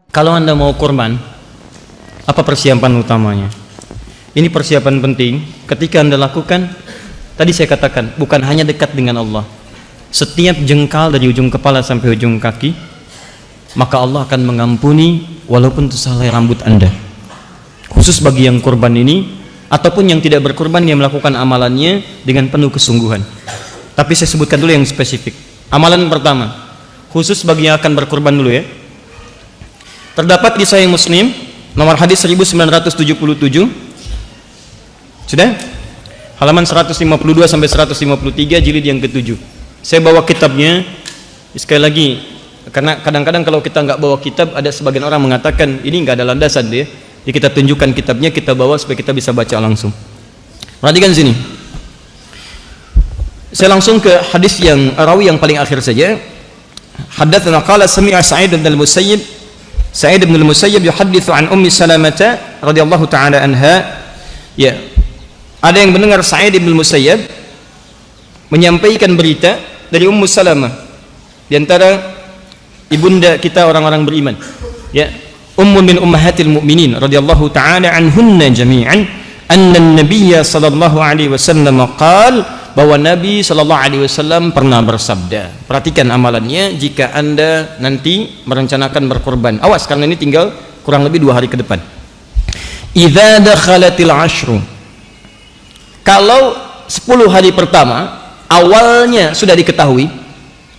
Kalau Anda mau kurban, apa persiapan utamanya? Ini persiapan penting ketika Anda lakukan. Tadi saya katakan, bukan hanya dekat dengan Allah. Setiap jengkal dari ujung kepala sampai ujung kaki, maka Allah akan mengampuni walaupun itu sehelai rambut Anda. Khusus bagi yang kurban ini, ataupun yang tidak berkurban, yang melakukan amalannya dengan penuh kesungguhan. Tapi saya sebutkan dulu yang spesifik. Amalan pertama, khusus bagi yang akan berkurban dulu ya. Terdapat di Sahih Muslim nomor hadis 1977. Sudah? Halaman 152 sampai 153 jilid yang ke-7. Saya bawa kitabnya. Sekali lagi, karena kadang-kadang kalau kita nggak bawa kitab, ada sebagian orang mengatakan ini nggak ada landasan dia. Jadi kita tunjukkan kitabnya, kita bawa supaya kita bisa baca langsung. Perhatikan sini. Saya langsung ke hadis yang rawi yang paling akhir saja. Hadatsana qala sami'a Sa'id bin al-Musayyib. Sa'id bin al-Musayyib yuhadditsu an Ummi Salamah radhiyallahu ta'ala anha. Ya. Ada yang mendengar Sa'id bin al-Musayyib menyampaikan berita dari Ummu Salamah, di antara ibunda kita orang-orang beriman. Ya. Ummun min ummahatil mu'minin radhiyallahu ta'ala anhunna jami'an anna an-nabiy sallallahu alaihi wasallam qala, bahwa Nabi sallallahu alaihi wasallam pernah bersabda. Perhatikan amalannya jika Anda nanti merencanakan berkorban. Awas, karena ini tinggal kurang lebih 2 hari ke depan. Idza dakhalatil ashru, kalau 10 hari pertama awalnya sudah diketahui,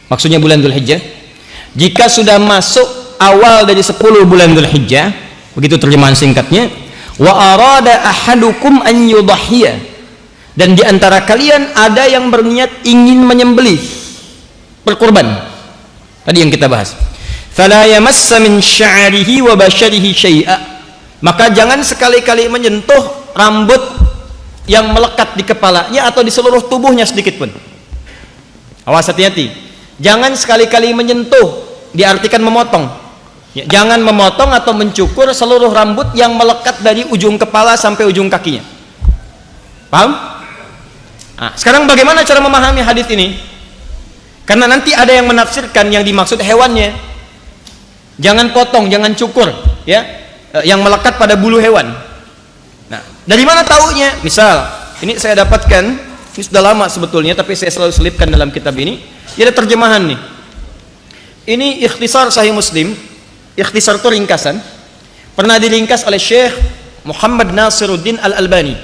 maksudnya bulan Dzulhijjah. Jika sudah masuk awal dari 10 bulan Dzulhijjah, begitu terjemahan singkatnya. Wa arada ahadukum an yudhhiya, dan di antara kalian ada yang berniat ingin menyembelih, berkorban. Tadi yang kita bahas. Fala yamassa min sya'rihi wa basyarihi syai'a, maka jangan sekali-kali menyentuh rambut yang melekat di kepalanya atau di seluruh tubuhnya sedikit pun. Awas, hati-hati. Jangan sekali-kali menyentuh, diartikan memotong. Ya, jangan memotong atau mencukur seluruh rambut yang melekat dari ujung kepala sampai ujung kakinya. Paham? Nah, sekarang bagaimana cara memahami hadis ini? Karena nanti ada yang menafsirkan yang dimaksud hewannya. Jangan potong, jangan cukur, ya, yang melekat pada bulu hewan. Nah, dari mana taunya? Misal, ini saya dapatkan, ini sudah lama sebetulnya, tapi saya selalu selipkan dalam kitab ini. Ini ada terjemahan nih. Ini ikhtisar Sahih Muslim. Ikhtisar itu ringkasan. Pernah diringkas oleh Syekh Muhammad Nasiruddin Al-Albani.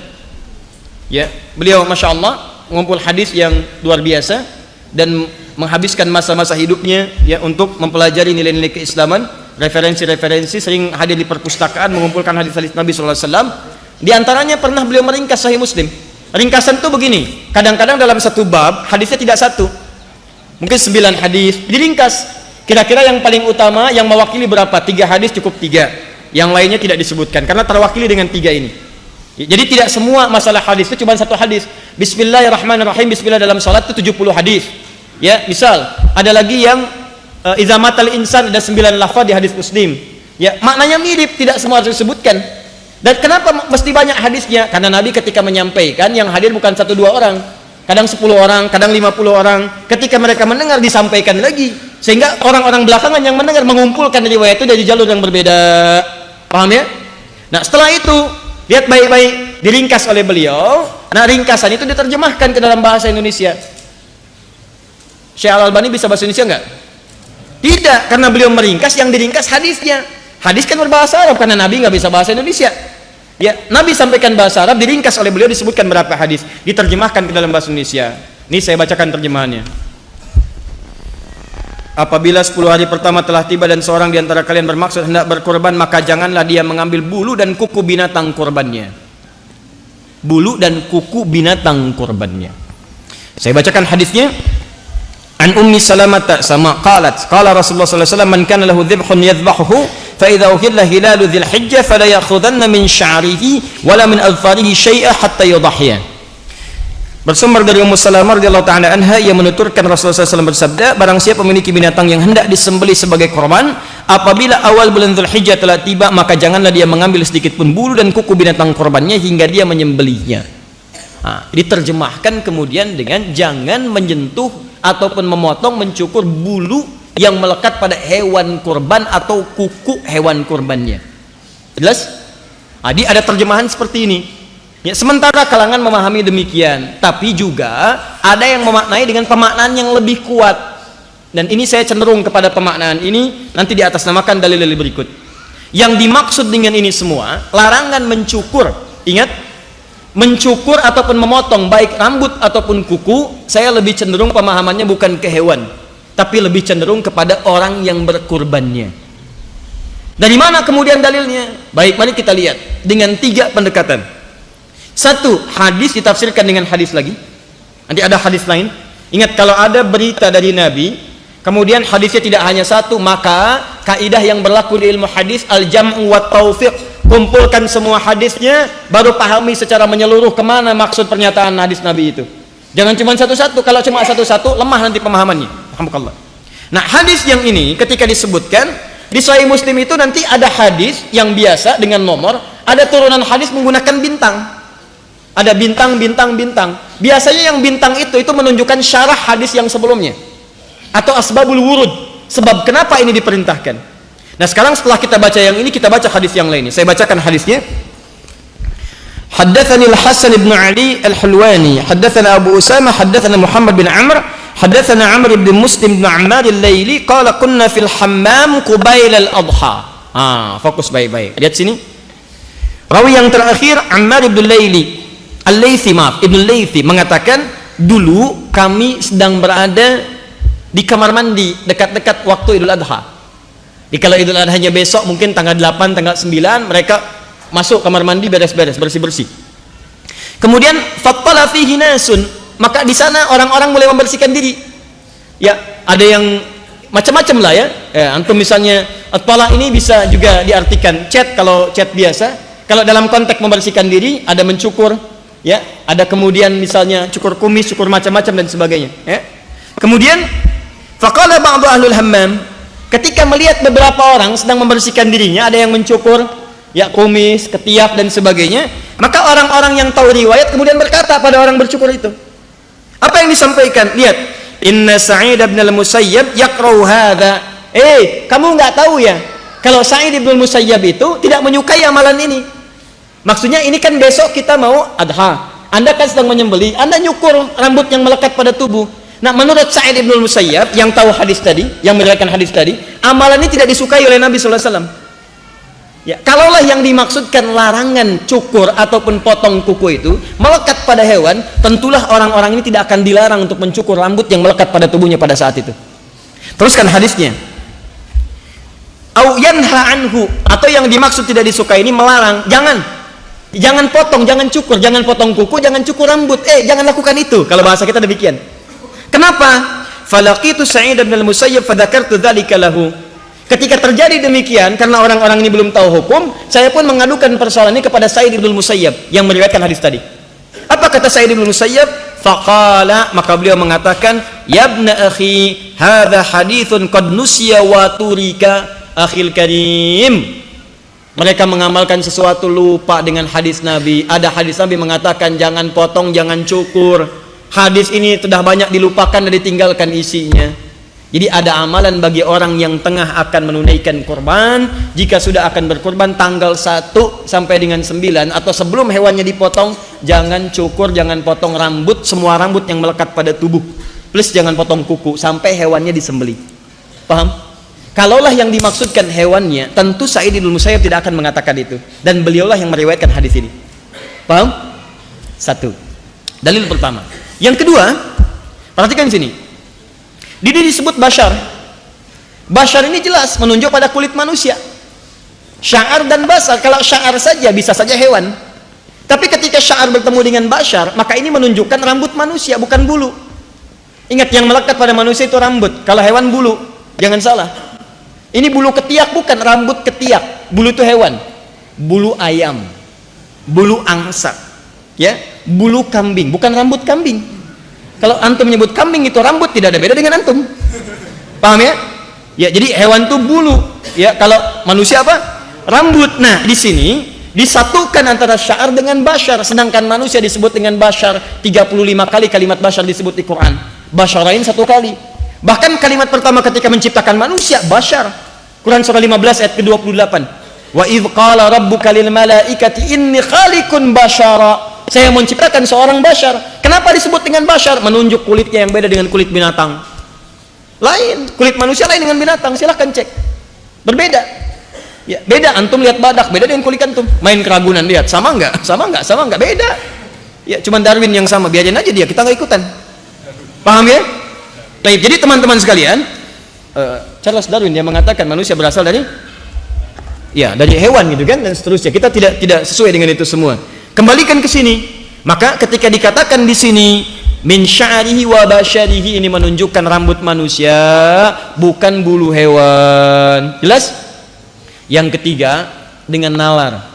Ya, beliau masya Allah mengumpul hadis yang luar biasa dan menghabiskan masa-masa hidupnya ya untuk mempelajari nilai-nilai keislaman, referensi-referensi, sering hadir di perpustakaan mengumpulkan hadis-hadis Nabi SAW. Di antaranya pernah beliau meringkas Sahih Muslim. Ringkasan itu begini, kadang-kadang dalam satu bab hadisnya tidak satu, mungkin 9 hadis diringkas. Kira-kira yang paling utama yang mewakili berapa? 3 hadis cukup 3, yang lainnya tidak disebutkan karena terwakili dengan 3 ini. Jadi tidak semua masalah hadis itu cuma 1 hadis. Bismillahirrahmanirrahim, bismillah dalam salat itu 70 hadis. Ya, misal ada lagi yang idza matal insan, ada 9 lafaz di hadis Muslim. Ya, maknanya mirip, tidak semua harus disebutkan. Dan kenapa mesti banyak hadisnya? Karena Nabi ketika menyampaikan yang hadir bukan 1-2 orang, kadang 10 orang, kadang 50 orang. Ketika mereka mendengar disampaikan lagi, sehingga orang-orang belakangan yang mendengar mengumpulkan riwayat itu dari jalur yang berbeda. Paham ya? Nah, setelah itu lihat baik-baik, diringkas oleh beliau. Nah, ringkasan itu diterjemahkan ke dalam bahasa Indonesia. Syekh Al-Albani bisa bahasa Indonesia enggak? Tidak, karena beliau meringkas, yang diringkas hadisnya. Hadis kan berbahasa Arab, karena Nabi nggak bisa bahasa Indonesia. Ya, Nabi sampaikan bahasa Arab, diringkas oleh beliau, disebutkan berapa hadis, diterjemahkan ke dalam bahasa Indonesia. Ini saya bacakan terjemahannya. Apabila 10 hari pertama telah tiba dan seorang di antara kalian bermaksud hendak berkorban, maka janganlah dia mengambil bulu dan kuku binatang korbannya. Bulu dan kuku binatang korbannya. Saya bacakan hadisnya. An Ummi Salamah sama qalat, qala Rasulullah sallallahu alaihi wasallam, man kana lahu dhibhun yadhbahuhu fa idza uhilla hilalu dzil hijjah fala ya'khudanna min sya'rihi wala min adfarihi syai'a hatta yudhhiya. Bersumber dari Ummu Salamah radhiyallahu ta'ala anha yang menuturkan Rasulullah SAW bersabda, barang siapa memiliki binatang yang hendak disembelih sebagai korban, apabila awal bulan Dzulhijjah telah tiba, maka janganlah dia mengambil sedikit pun bulu dan kuku binatang korbannya hingga dia menyembelihnya. Nah, diterjemahkan kemudian dengan jangan menyentuh ataupun memotong, mencukur bulu yang melekat pada hewan kurban atau kuku hewan kurbannya. Jelas? Jadi ada terjemahan seperti ini. Ya, sementara kalangan memahami demikian, tapi juga ada yang memaknai dengan pemaknaan yang lebih kuat. Dan ini saya cenderung kepada pemaknaan ini nanti di atas namakan dalil-dalil berikut. Yang dimaksud dengan ini semua, larangan mencukur. Ingat, mencukur ataupun memotong baik rambut ataupun kuku, saya lebih cenderung pemahamannya bukan ke hewan, tapi lebih cenderung kepada orang yang berkurbannya. Dari mana kemudian dalilnya? Baik, mari kita lihat dengan 3 pendekatan. 1, hadis ditafsirkan dengan hadis lagi. Nanti ada hadis lain. Ingat, kalau ada berita dari Nabi, kemudian hadisnya tidak hanya 1, maka kaidah yang berlaku di ilmu hadis al-jam'u wa taufiq, kumpulkan semua hadisnya, baru pahami secara menyeluruh kemana maksud pernyataan hadis Nabi itu. Jangan cuma satu-satu. Kalau cuma satu-satu, lemah nanti pemahamannya. Alhamdulillah. Nah, hadis yang ini ketika disebutkan di Sahih Muslim itu nanti ada hadis yang biasa dengan nomor, ada turunan hadis menggunakan bintang. Ada bintang, bintang, bintang. Biasanya yang bintang itu menunjukkan syarah hadis yang sebelumnya, atau asbabul wurud, sebab kenapa ini diperintahkan. Nah, sekarang setelah kita baca yang ini, kita baca hadis yang lainnya. Saya bacakan hadisnya. Haddatsani Al-Hasan ibn Ali Al-Hulwani, haddatsana Abu Usama, haddatsana Muhammad bin Amr, haddatsana Amr ibn Muslim bin Ammar Al-Laili, qala kunna fil hammam qubail al-adha. Fokus baik-baik. Lihat sini. Rawi yang terakhir Ammar ibn Al-Laili Al-Laythi, maaf, Ibnu Laythi mengatakan, dulu kami sedang berada di kamar mandi dekat-dekat waktu Idul Adha. Di kalau Idul Adhanya besok, mungkin tanggal 8, tanggal 9, mereka masuk kamar mandi beres-beres, bersih-bersih. Kemudian fattala fihi nasun, maka di sana orang-orang mulai membersihkan diri. Ya, ada yang macam-macam lah ya. Antum misalnya atpala ini bisa juga diartikan cat kalau cat biasa. Kalau dalam konteks membersihkan diri ada mencukur, ya, ada kemudian misalnya cukur kumis, cukur macam-macam dan sebagainya, ya. Kemudian faqala ba'du ahlul hammam, ketika melihat beberapa orang sedang membersihkan dirinya, ada yang mencukur ya kumis, ketiak dan sebagainya, maka orang-orang yang tahu riwayat kemudian berkata pada orang bercukur itu. Apa yang disampaikan? Lihat, inna Sa'id bin al-Musayyab yaqra'u hadza. Kamu enggak tahu ya kalau Sa'id bin al-Musayyab itu tidak menyukai amalan ini. Maksudnya ini kan besok kita mau adha, Anda kan sedang menyembelih, Anda nyukur rambut yang melekat pada tubuh. Nah, menurut Sa'id bin Musayyab yang tahu hadis tadi, yang meriwayatkan hadis tadi, amalan ini tidak disukai oleh Nabi sallallahu alaihi wasallam. Ya, kalaulah yang dimaksudkan larangan cukur ataupun potong kuku itu melekat pada hewan, tentulah orang-orang ini tidak akan dilarang untuk mencukur rambut yang melekat pada tubuhnya pada saat itu. Teruskan hadisnya. Au yanha anhu, atau yang dimaksud tidak disukai ini melarang, jangan potong, jangan cukur, jangan potong kuku, jangan cukur rambut. Jangan lakukan itu. Kalau bahasa kita demikian. Kenapa? Falaqitu Sa'id bin al-Musayyab fadzakartu dzalika lahu. Ketika terjadi demikian, karena orang-orang ini belum tahu hukum, saya pun mengadukan persoalan ini kepada Sa'id bin al-Musayyab yang meriwayatkan hadis tadi. Apa kata Sa'id bin al-Musayyab? Faqala, maka beliau mengatakan, "Ya ibna akhi, hadza haditsun qad nusiya wa turika akhil karim." Mereka mengamalkan sesuatu lupa dengan hadis Nabi. Ada hadis Nabi mengatakan jangan potong, jangan cukur. Hadis ini sudah banyak dilupakan dan ditinggalkan isinya. Jadi ada amalan bagi orang yang tengah akan menunaikan kurban, jika sudah akan berkurban tanggal 1 sampai dengan 9 atau sebelum hewannya dipotong, jangan cukur, jangan potong rambut, semua rambut yang melekat pada tubuh. Plus jangan potong kuku sampai hewannya disembelih. Paham? Kalaulah yang dimaksudkan hewannya, tentu Sa'id bin Musayyab tidak akan mengatakan itu, dan beliaulah yang meriwayatkan hadis ini. Paham? 1. Dalil pertama. Yang kedua, perhatikan sini. Ini disebut bashar. Bashar ini jelas menunjuk pada kulit manusia. Sya'ar dan basar. Kalau sya'ar saja bisa saja hewan. Tapi ketika sya'ar bertemu dengan bashar, maka ini menunjukkan rambut manusia, bukan bulu. Ingat, yang melekat pada manusia itu rambut. Kalau hewan bulu, jangan salah. Ini bulu ketiak, bukan rambut ketiak. Bulu itu hewan. Bulu ayam, bulu angsa, ya, bulu kambing, bukan rambut kambing. Kalau antum menyebut kambing itu rambut, tidak ada beda dengan antum. Paham ya? Ya, jadi hewan itu bulu, ya. Kalau manusia apa? Rambut. Nah, di sini disatukan antara sya'ar dengan bashar, sedangkan manusia disebut dengan bashar 35 kali kalimat bashar disebut di Quran. Basharain 1 kali. Bahkan kalimat pertama ketika menciptakan manusia, bashar. Quran surah 15 ayat ke-28. Wa idz qala rabbuka lil malaikati inni khaliqun bashara. Saya menciptakan seorang bashar. Kenapa disebut dengan bashar? Menunjuk kulitnya yang beda dengan kulit binatang. Lain, kulit manusia lain dengan binatang. Silahkan cek. Berbeda. Ya, beda. Antum lihat badak, beda dengan kulit antum. Main keragunan lihat, sama enggak? Sama enggak? Sama enggak? Beda. Ya, cuman Darwin yang sama. Biarin aja dia, kita enggak ikutan. Paham ya? Baik, jadi teman-teman sekalian, Charles Darwin dia mengatakan manusia berasal dari hewan gitu kan, dan seterusnya. Kita tidak sesuai dengan itu semua. Kembalikan ke sini. Maka ketika dikatakan di sini min sya'rihi wa basyarihi, ini menunjukkan rambut manusia, bukan bulu hewan. Jelas? Yang ketiga dengan nalar.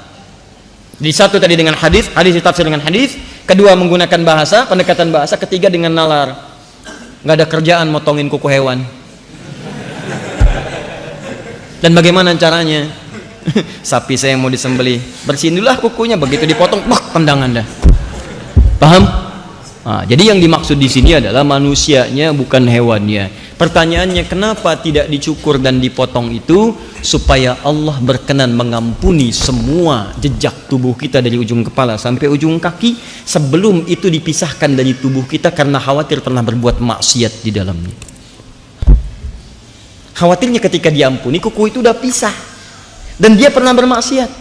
Di satu tadi dengan hadis ditafsir dengan hadis, kedua menggunakan bahasa, pendekatan bahasa, ketiga dengan nalar. Nggak ada kerjaan motongin kuku hewan. Dan bagaimana caranya? Sapi saya mau disembelih, bersihin dulu lah kukunya, begitu dipotong, tendangan dah. Paham? Nah, jadi yang dimaksud di sini adalah manusianya, bukan hewannya. Pertanyaannya, kenapa tidak dicukur dan dipotong itu? Supaya Allah berkenan mengampuni semua jejak tubuh kita dari ujung kepala sampai ujung kaki, sebelum itu dipisahkan dari tubuh kita karena khawatir pernah berbuat maksiat di dalamnya. Khawatirnya ketika diampuni, kuku itu udah pisah dan dia pernah bermaksiat.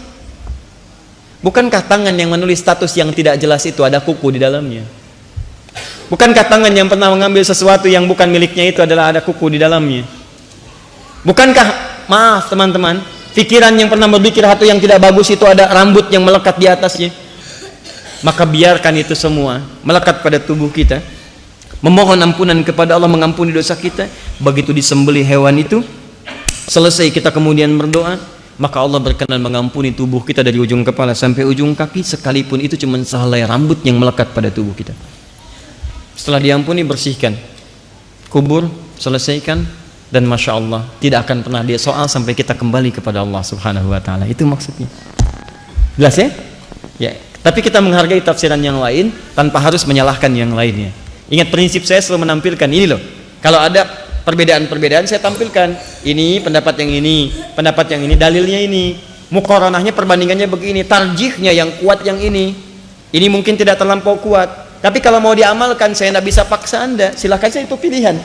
Bukankah tangan yang menulis status yang tidak jelas itu ada kuku di dalamnya? Bukankah tangan yang pernah mengambil sesuatu yang bukan miliknya itu adalah ada kuku di dalamnya? Bukankah, maaf teman-teman, pikiran yang pernah berpikir satu yang tidak bagus itu ada rambut yang melekat di atasnya? Maka biarkan itu semua melekat pada tubuh kita. Memohon ampunan kepada Allah, mengampuni dosa kita. Begitu disembelih hewan itu, selesai kita kemudian berdoa, maka Allah berkenan mengampuni tubuh kita dari ujung kepala sampai ujung kaki, sekalipun itu cuma sehelai rambut yang melekat pada tubuh kita. Setelah diampuni, bersihkan, kubur, selesaikan, dan masya Allah tidak akan pernah dia soal sampai kita kembali kepada Allah Subhanahu Wa Taala. Itu maksudnya. Jelas ya? Ya. Tapi kita menghargai tafsiran yang lain tanpa harus menyalahkan yang lainnya. Ingat prinsip saya selalu menampilkan ini loh. Kalau ada perbedaan-perbedaan saya tampilkan. Ini pendapat yang ini, dalilnya ini, muqaranahnya, perbandingannya begini, tarjihnya yang kuat yang ini. Ini mungkin tidak terlampau kuat. Tapi kalau mau diamalkan, saya tidak bisa paksa Anda. Silahkan, saya itu pilihan.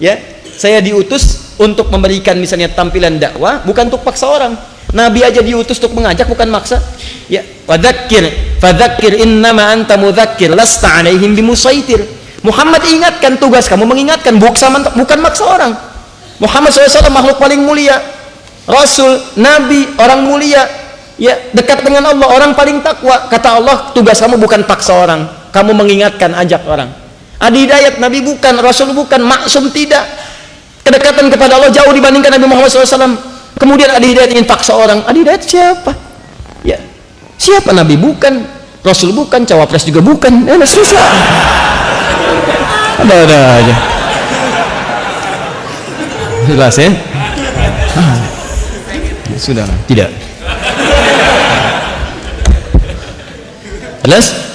Ya, saya diutus untuk memberikan misalnya tampilan dakwah, bukan untuk paksa orang. Nabi aja diutus untuk mengajak, bukan maksa. Ya, fadzakir innama anta mudzakir lasta alaihim bimusaitir. Muhammad ingatkan, tugas kamu mengingatkan, bukan maksa orang. Muhammad SAW makhluk paling mulia, Rasul, Nabi, orang mulia, ya, dekat dengan Allah, orang paling takwa. Kata Allah, tugas kamu bukan paksa orang, kamu mengingatkan, ajak orang. Adi hidayat, Nabi bukan, Rasul bukan, maksum tidak. Kedekatan kepada Allah jauh dibandingkan Nabi Muhammad SAW. Kemudian Adi hidayat ingin paksa orang. Adi hidayat siapa? Ya, siapa? Nabi bukan, Rasul bukan, cawapres juga bukan. Susah. Ada aja. Jelas ya? Sudah, tidak. Jelas?